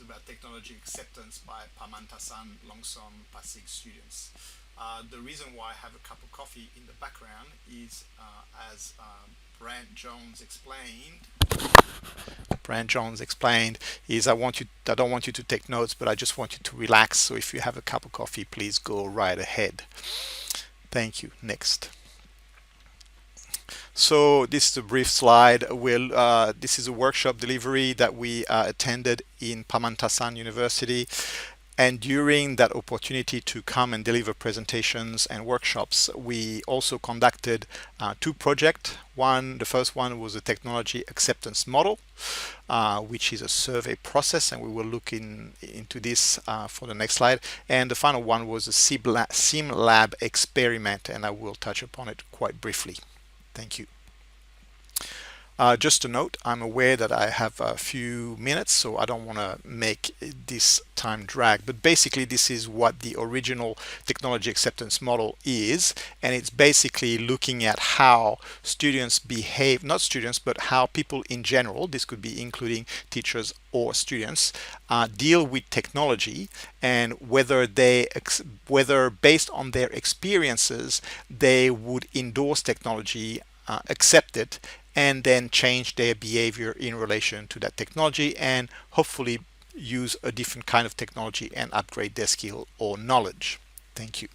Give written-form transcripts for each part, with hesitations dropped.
about technology acceptance by Pamantasan, Longson, Pasig students. The reason why I have a cup of coffee in the background is, as Brand Jones explained, is I don't want you to take notes, but I just want you to relax. So if you have a cup of coffee, please go right ahead. Thank you. Next. So this is a brief slide. This is a workshop delivery that we attended in Pamantasan University. And during that opportunity to come and deliver presentations and workshops, we also conducted two projects. The first one was a technology acceptance model, which is a survey process, and we will look into this for the next slide. And the final one was a sim lab experiment, and I will touch upon it quite briefly. Thank you. Just a note, I'm aware that I have a few minutes, so I don't want to make this time drag. But basically, this is what the original technology acceptance model is. And it's basically looking at how students behave, not students, but how people in general, this could be including teachers or students, deal with technology, and whether based on their experiences, they would endorse technology, accept it, and then change their behavior in relation to that technology, and hopefully use a different kind of technology and upgrade their skill or knowledge. Thank you.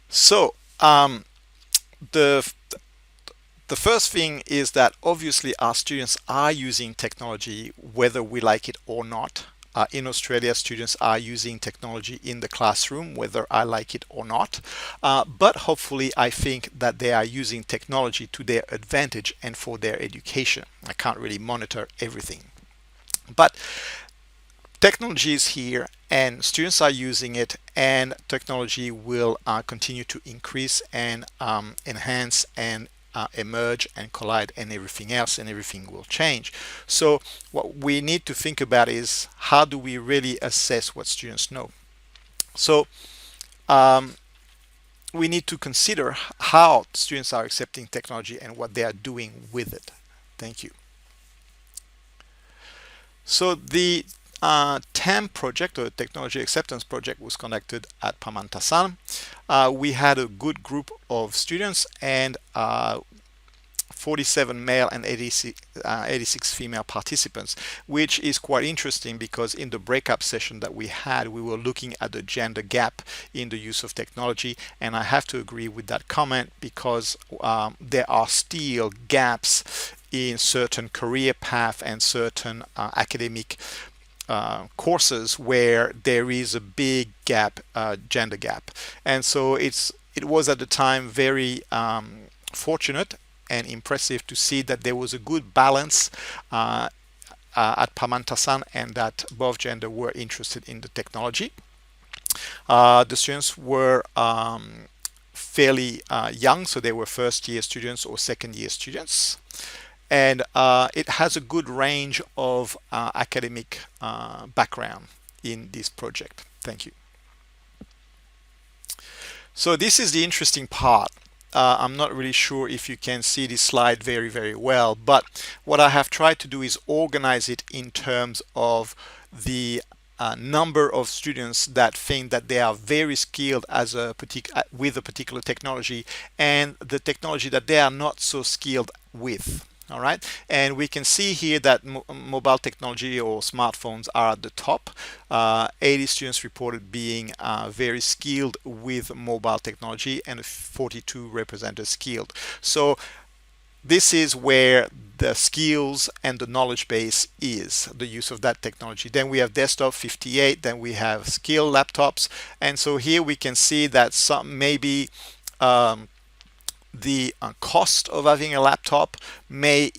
So the first thing is that obviously our students are using technology whether we like it or not. In Australia, students are using technology in the classroom, whether I like it or not. But hopefully, I think that they are using technology to their advantage and for their education. I can't really monitor everything. But technology is here, and students are using it, and technology will continue to increase and enhance and emerge and collide and everything else, and everything will change. So what we need to think about is, how do we really assess what students know? So we need to consider how students are accepting technology and what they are doing with it. Thank you. So the TAM project, or Technology Acceptance Project, was conducted at Pamantasan. We had a good group of students, and 47 male and 86 female participants, which is quite interesting because in the breakup session that we had, we were looking at the gender gap in the use of technology, and I have to agree with that comment because there are still gaps in certain career path and certain academic courses where there is a big gap, gender gap. And so it was at the time very fortunate and impressive to see that there was a good balance at Pamantasan, and that both gender were interested in the technology. The students were fairly young, so they were first year students or second year students. And it has a good range of academic background in this project. Thank you. So this is the interesting part. I'm not really sure if you can see this slide very well, but what I have tried to do is organize it in terms of the number of students that think that they are very skilled as with a particular technology, and the technology that they are not so skilled with. All right, and we can see here that mobile technology or smartphones are at the top. 80 students reported being very skilled with mobile technology, and 42 represented skilled. So this is where the skills and the knowledge base is, the use of that technology. Then we have desktop, 58. Then we have skill laptops, and so here we can see that some maybe the cost of having a laptop may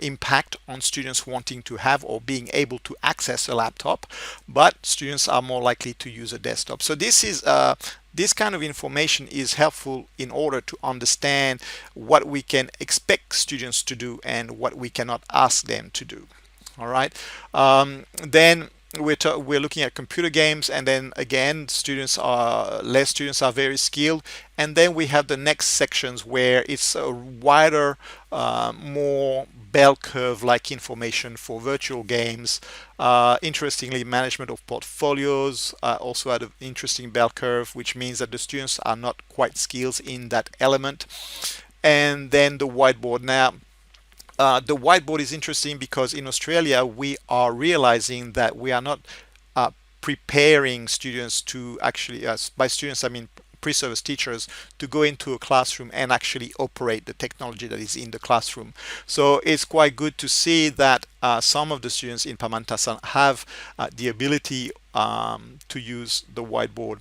impact on students wanting to have or being able to access a laptop, but students are more likely to use a desktop. So this kind of information is helpful in order to understand what we can expect students to do and what we cannot ask them to do. All right. Then we're looking at computer games, and then again, less students are very skilled. And then we have the next sections where it's a wider, more bell curve like information for virtual games. Interestingly, management of portfolios also had an interesting bell curve, which means that the students are not quite skilled in that element. And then the whiteboard. Now, the whiteboard is interesting because in Australia we are realizing that we are not preparing students to actually, by students I mean pre-service teachers, to go into a classroom and actually operate the technology that is in the classroom. So it's quite good to see that some of the students in Pamantasan have the ability to use the whiteboard.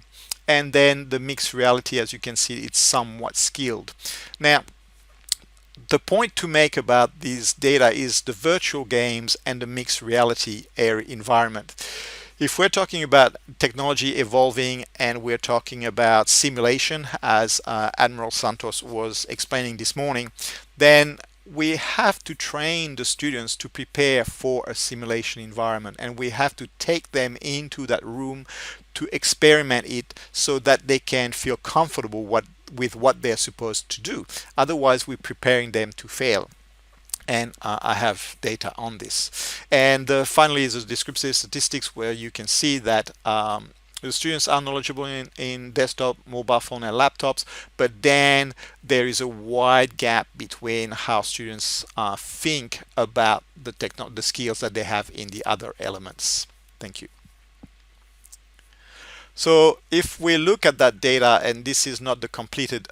And then the mixed reality, as you can see, it's somewhat skilled. Now, the point to make about these data is the virtual games and the mixed reality area environment. If we're talking about technology evolving and we're talking about simulation, as Admiral Santos was explaining this morning, then we have to train the students to prepare for a simulation environment, and we have to take them into that room to experiment it so that they can feel comfortable with what they're supposed to do. Otherwise, we're preparing them to fail. And I have data on this. And finally is the descriptive statistics, where you can see that the students are knowledgeable in desktop, mobile phone, and laptops, but then there is a wide gap between how students think about the skills that they have in the other elements. Thank you. So if we look at that data, and this is not the completed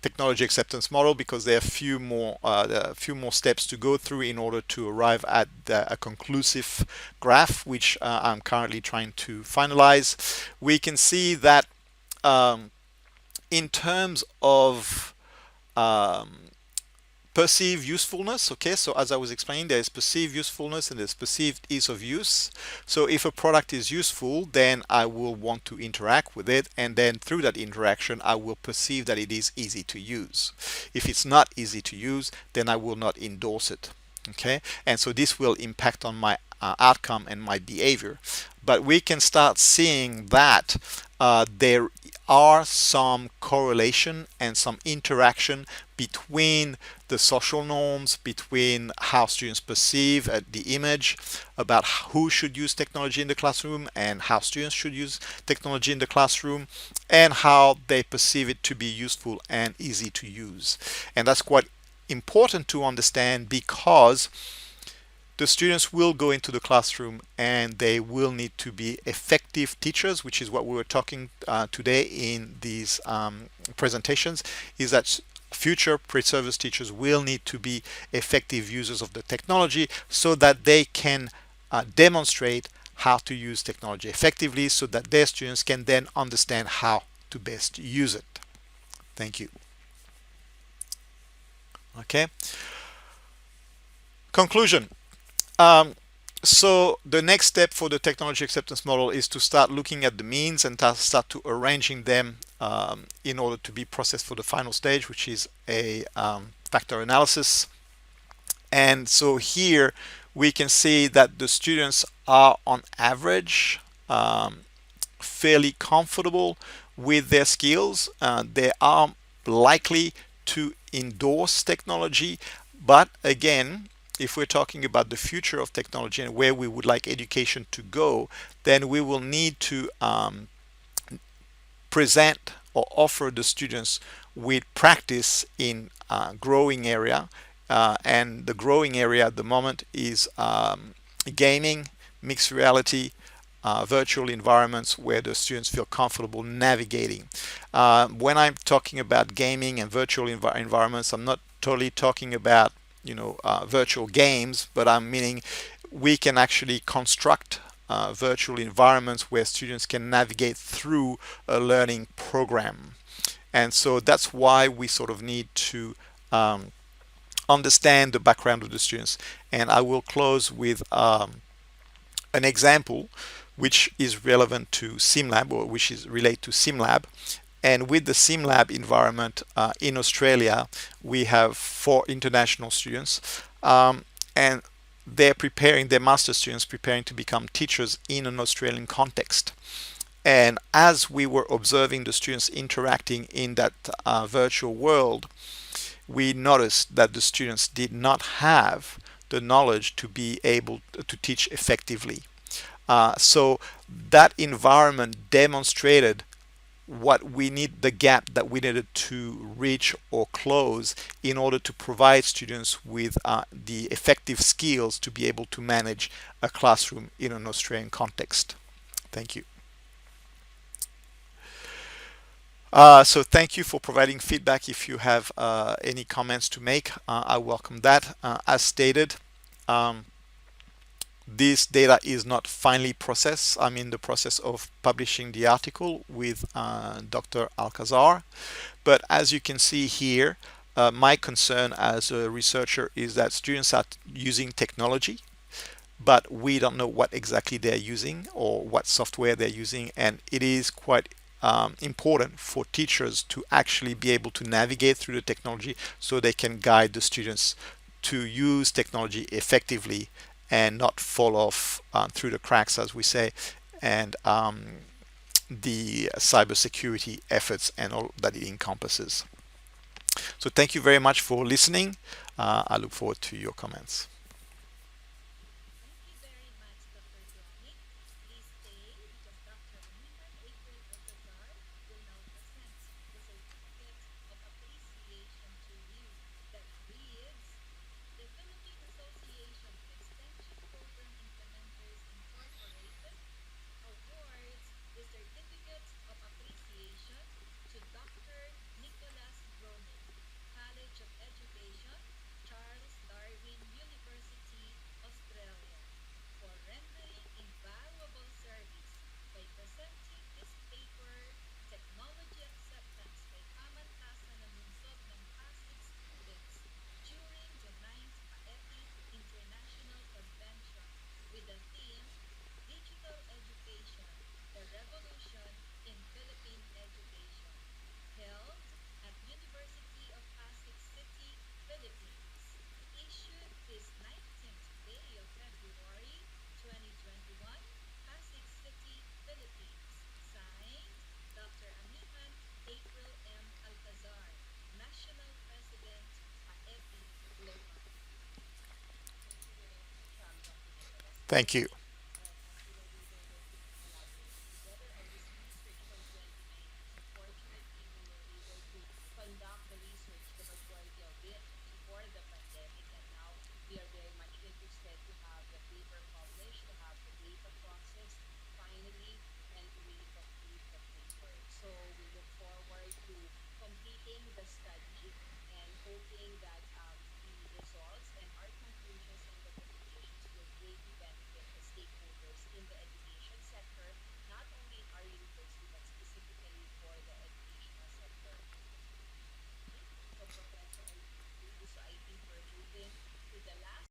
technology acceptance model, because there are a few more steps to go through in order to arrive at a conclusive graph, which I'm currently trying to finalize. We can see that in terms of perceived usefulness. Okay, so as I was explaining, there is perceived usefulness and there's perceived ease of use. So if a product is useful, then I will want to interact with it, and then through that interaction I will perceive that it is easy to use. If it's not easy to use, then I will not endorse it. Okay, and so this will impact on my outcome and my behavior. But we can start seeing that there are some correlation and some interaction between the social norms, between how students perceive the image about who should use technology in the classroom and how students should use technology in the classroom, and how they perceive it to be useful and easy to use. And that's quite important to understand, because the students will go into the classroom and they will need to be effective teachers, which is what we were talking today in these presentations, is that future pre-service teachers will need to be effective users of the technology so that they can demonstrate how to use technology effectively, so that their students can then understand how to best use it. Thank you. Okay. Conclusion. So the next step for the technology acceptance model is to start looking at the means and start to arranging them in order to be processed for the final stage, which is a factor analysis. And so here we can see that the students are on average fairly comfortable with their skills. They are likely to endorse technology, but again, if we're talking about the future of technology and where we would like education to go, then we will need to present or offer the students with practice in growing area. And the growing area at the moment is gaming, mixed reality, virtual environments where the students feel comfortable navigating. When I'm talking about gaming and virtual environments, I'm not totally talking about virtual games, but I'm meaning we can actually construct virtual environments where students can navigate through a learning program. And so that's why we sort of need to understand the background of the students. And I will close with an example which is relevant to SimLab, or which is related to SimLab. And with the SimLab environment in Australia, we have 4 international students. And they're preparing their master students preparing to become teachers in an Australian context. And as we were observing the students interacting in that virtual world, we noticed that the students did not have the knowledge to be able to teach effectively. So that environment demonstrated what we need, the gap that we needed to reach or close in order to provide students with the effective skills to be able to manage a classroom in an Australian context. Thank you. So thank you for providing feedback. If you have any comments to make, I welcome that. As stated, um, this data is not finally processed. I'm in the process of publishing the article with Dr. Alcazar. But as you can see here, my concern as a researcher is that students are using technology, but we don't know what exactly they're using or what software they're using. And it is quite important for teachers to actually be able to navigate through the technology so they can guide the students to use technology effectively and not fall off through the cracks, as we say, and the cybersecurity efforts and all that it encompasses. So thank you very much for listening. I look forward to your comments. Thank you.